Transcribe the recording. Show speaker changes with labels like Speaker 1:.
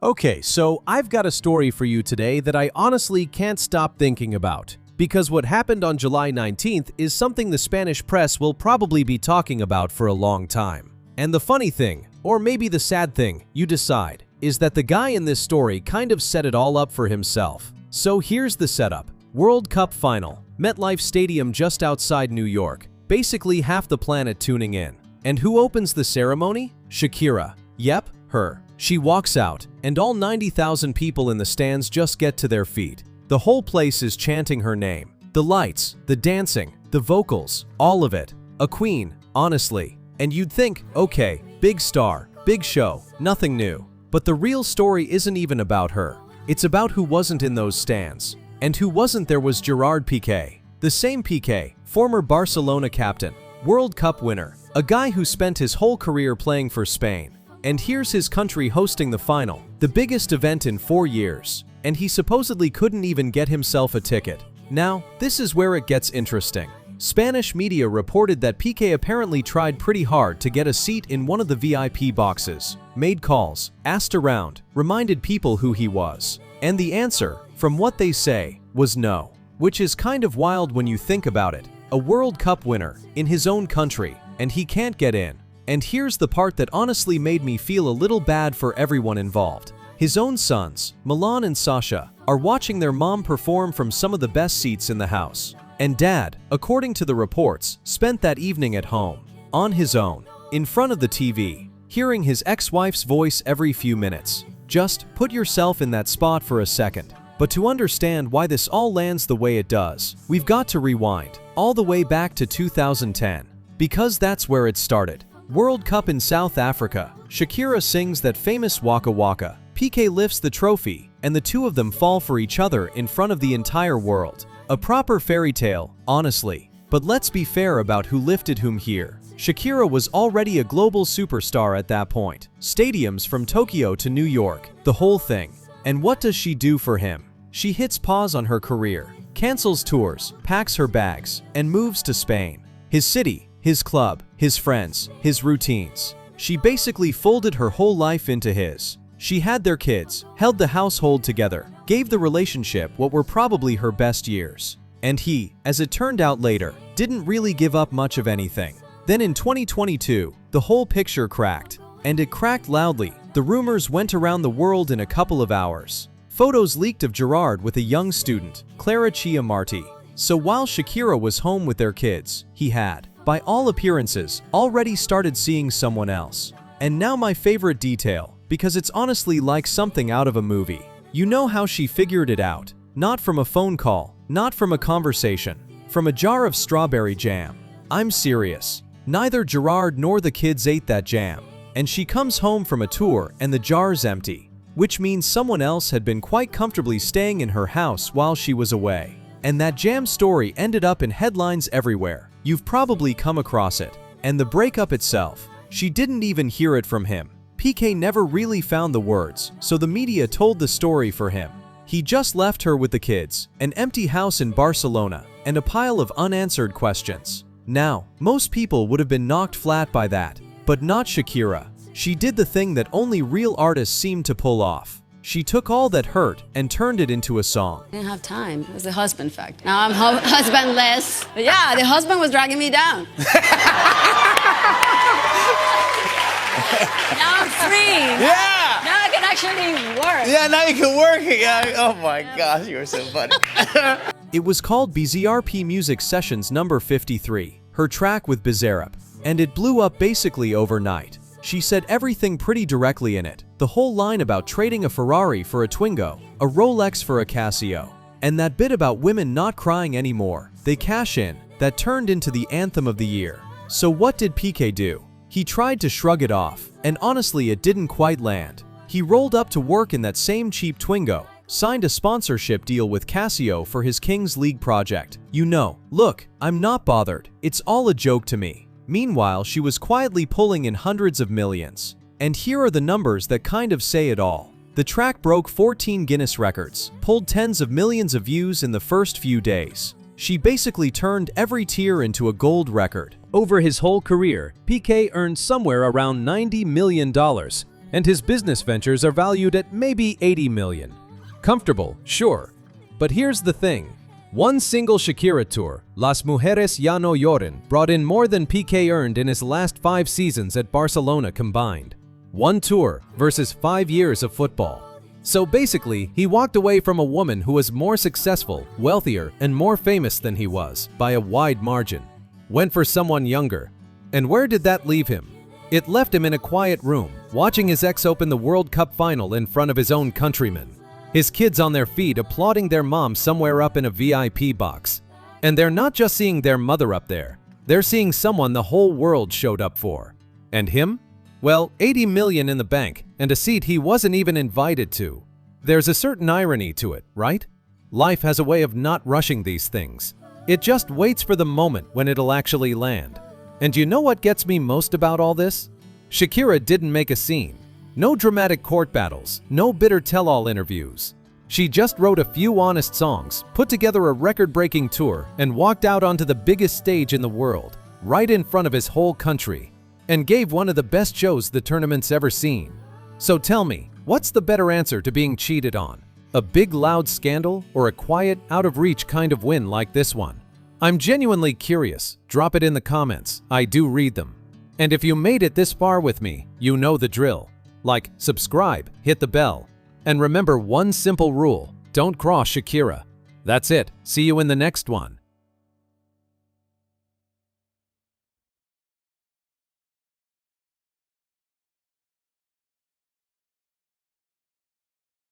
Speaker 1: Okay, so I've got a story for you today that I honestly can't stop thinking about. Because what happened on July 19th is something the Spanish press will probably be talking about for a long time. And the funny thing, or maybe the sad thing, you decide, is that the guy in this story kind of set it all up for himself. So here's the setup. World Cup final. MetLife Stadium just outside New York. Basically half the planet tuning in. And who opens the ceremony? Shakira. Yep, her. She walks out, and all 90,000 people in the stands just get to their feet. The whole place is chanting her name. The lights, the dancing, the vocals, all of it. A queen, honestly. And you'd think, okay, big star, big show, nothing new. But the real story isn't even about her. It's about who wasn't in those stands. And who wasn't there was Gerard Piqué. The same Piqué, former Barcelona captain, World Cup winner, a guy who spent his whole career playing for Spain. And here's his country hosting the final, the biggest event in 4 years. And he supposedly couldn't even get himself a ticket. Now, this is where it gets interesting. Spanish media reported that Piqué apparently tried pretty hard to get a seat in one of the VIP boxes, made calls, asked around, reminded people who he was. And the answer, from what they say, was no. Which is kind of wild when you think about it. A World Cup winner, in his own country, and he can't get in. And here's the part that honestly made me feel a little bad for everyone involved. His own sons, Milan and Sasha, are watching their mom perform from some of the best seats in the house. And dad, according to the reports, spent that evening at home, on his own, in front of the TV, hearing his ex-wife's voice every few minutes. Just put yourself in that spot for a second. But to understand why this all lands the way it does, we've got to rewind, all the way back to 2010. Because that's where it started. World Cup in South Africa. Shakira sings that famous Waka Waka. Piqué lifts the trophy, and the two of them fall for each other in front of the entire world. A proper fairy tale, honestly. But let's be fair about who lifted whom here. Shakira was already a global superstar at that point. Stadiums from Tokyo to New York, the whole thing. And what does she do for him? She hits pause on her career, cancels tours, packs her bags, and moves to Spain. His city, his club, his friends, his routines. She basically folded her whole life into his. She had their kids, held the household together, gave the relationship what were probably her best years. And he, as it turned out later, didn't really give up much of anything. Then in 2022, the whole picture cracked. And it cracked loudly. The rumors went around the world in a couple of hours. Photos leaked of Gerard with a young student, Clara Chia Marti. So while Shakira was home with their kids, he had, by all appearances, already started seeing someone else. And now my favorite detail, because it's honestly like something out of a movie. You know how she figured it out? Not from a phone call, not from a conversation, from a jar of strawberry jam. I'm serious. Neither Gerard nor the kids ate that jam. And she comes home from a tour and the jar's empty, which means someone else had been quite comfortably staying in her house while she was away. And that jam story ended up in headlines everywhere. You've probably come across it. And the breakup itself, she didn't even hear it from him. Piqué never really found the words, so the media told the story for him. He just left her with the kids, an empty house in Barcelona, and a pile of unanswered questions. Now, most people would have been knocked flat by that, but not Shakira. She did the thing that only real artists seem to pull off. She took all that hurt and turned it into a song.
Speaker 2: I didn't have time. It was the husband fact. Now I'm husbandless. But yeah, the husband was dragging me down. Now I'm free.
Speaker 3: Yeah!
Speaker 2: Now I can actually work.
Speaker 3: Yeah, now you can work. Yeah. Oh my gosh, you were so funny.
Speaker 1: It was called BZRP Music Sessions number 53, her track with BZRP. And it blew up basically overnight. She said everything pretty directly in it. The whole line about trading a Ferrari for a Twingo, a Rolex for a Casio. And that bit about women not crying anymore, they cash in, that turned into the anthem of the year. So what did Piqué do? He tried to shrug it off, and honestly it didn't quite land. He rolled up to work in that same cheap Twingo, signed a sponsorship deal with Casio for his Kings League project. You know, look, I'm not bothered, it's all a joke to me. Meanwhile, she was quietly pulling in hundreds of millions. And here are the numbers that kind of say it all. The track broke 14 Guinness records, pulled tens of millions of views in the first few days. She basically turned every tear into a gold record. Over his whole career, Piqué earned somewhere around $90 million. and his business ventures are valued at maybe 80 million. Comfortable, sure. But here's the thing. One single Shakira tour, Las Mujeres Ya No Lloran, brought in more than Piqué earned in his last 5 seasons at Barcelona combined. One tour versus 5 years of football. So basically, he walked away from a woman who was more successful, wealthier, and more famous than he was, by a wide margin. Went for someone younger. And where did that leave him? It left him in a quiet room, watching his ex open the World Cup final in front of his own countrymen. His kids on their feet applauding their mom somewhere up in a VIP box. And they're not just seeing their mother up there, they're seeing someone the whole world showed up for. And him? Well, 80 million in the bank, and a seat he wasn't even invited to. There's a certain irony to it, right? Life has a way of not rushing these things. It just waits for the moment when it'll actually land. And you know what gets me most about all this? Shakira didn't make a scene. No dramatic court battles, no bitter tell-all interviews. She just wrote a few honest songs, put together a record-breaking tour, and walked out onto the biggest stage in the world, right in front of his whole country, and gave one of the best shows the tournament's ever seen. So tell me, what's the better answer to being cheated on? A big loud scandal or a quiet, out-of-reach kind of win like this one? I'm genuinely curious. Drop it in the comments. I do read them. And if you made it this far with me, you know the drill. Like, subscribe, hit the bell, and remember one simple rule: don't cross Shakira. That's it. See you in the next one.